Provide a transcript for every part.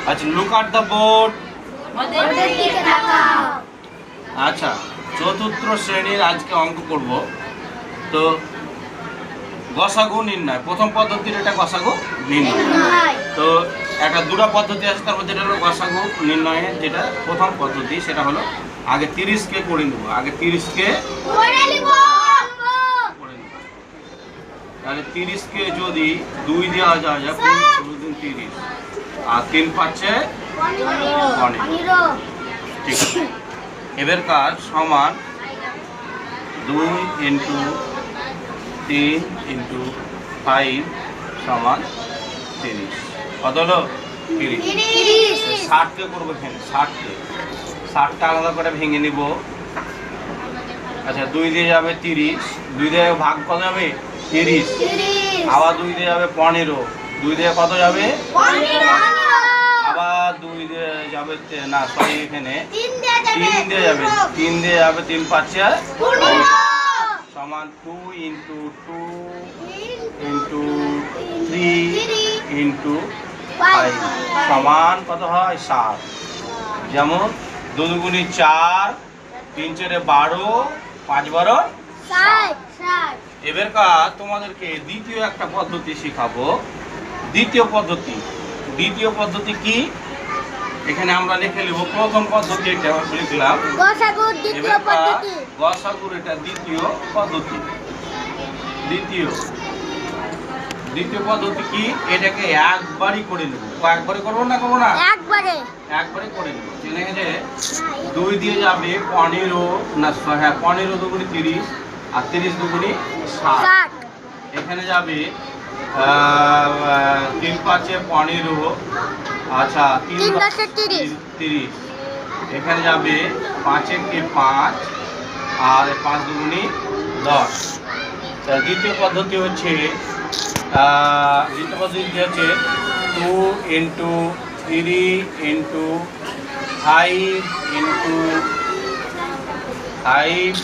আচ্ছা, লুক আট the board. আচ্ছা, চতুর্থ শ্রেণীর আজকে অঙ্ক করব। তো গসাগু নির্ণয়, প্রথম পদ্ধতির এটা গসাগু নির্ণয়। তো একটা দুটো পদ্ধতি আছে, তার মধ্যে এটা হলো গসাগু নির্ণয়ের যেটা প্রথম পদ্ধতি, সেটা হলো আগে 30কে করে নেব। আগে 30কে করে নেব। তাহলে 30কে যদি 2 দেওয়া যায় 30 আর 3 পাচ্ছে 15। ঠিক আছে, এবার কাজ সমান 2 × 3 × 5 সমান 30। কত হলো? 30। 60কে করবো এখানে, 60টা আলাদা করে ভেঙে নিব। আচ্ছা, 2 দিয়ে যাবে 30, 2 দিয়ে ভাগ কত যাবে? 30। আবার 2 দিয়ে যাবে 15, 2 দিয়ে কত যাবে? 15। আবার 2 দিয়ে যাবে না, সরি, এখানে 3 দিয়ে যাবে, 3 দিয়ে যাবে 3 পাচ্ছে সমান 2 × 2 × 3 × 5 সমান কত হয়? 7। যেমন 2 দুগুণে 4, 3 4 12, 5 12 60। এবার তোমাদেরকে দ্বিতীয় একটা পদ্ধতি শিখাবো। দ্বিতীয় পদ্ধতি কি? এখানে আমরা লিখে নেব প্রথম পদ্ধতি, এটা লিখলাম গসাগুর দ্বিতীয় পদ্ধতি। গসাগুর এটা দ্বিতীয় পদ্ধতি। দ্বিতীয় পদ্ধতি কি? এটাকে একবারই করে নেব। একবারে করবো না, একবারে করে নেব। জেনে গেছে 2 দিয়ে যাবে 15, না হ্যাঁ 15 দুগুণে 30 আর 30 দুগুণে 60। এখানে যাবে 3 পাঁচে 15, আচ্ছা 3 10 30। এখানে যাবে 5 × 5 আর 5 দুগুণে 10। দ্বিতীয় পদ্ধতি হচ্ছে 2 × 3 × 5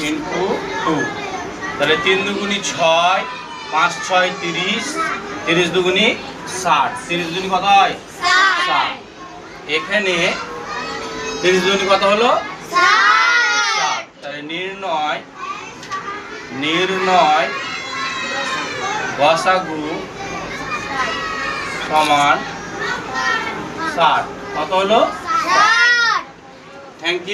× 2। তাহলে 3 দুগুণে 6, 5 6 30, 30 দুগুণে 60। 30 দুগুণে কত হয়? 60। এখানে 30 দুগুণে কত হলো? 60। তাহলে নির্ণয় গসাগু সমান 60। কত হলো? 60। Thank you.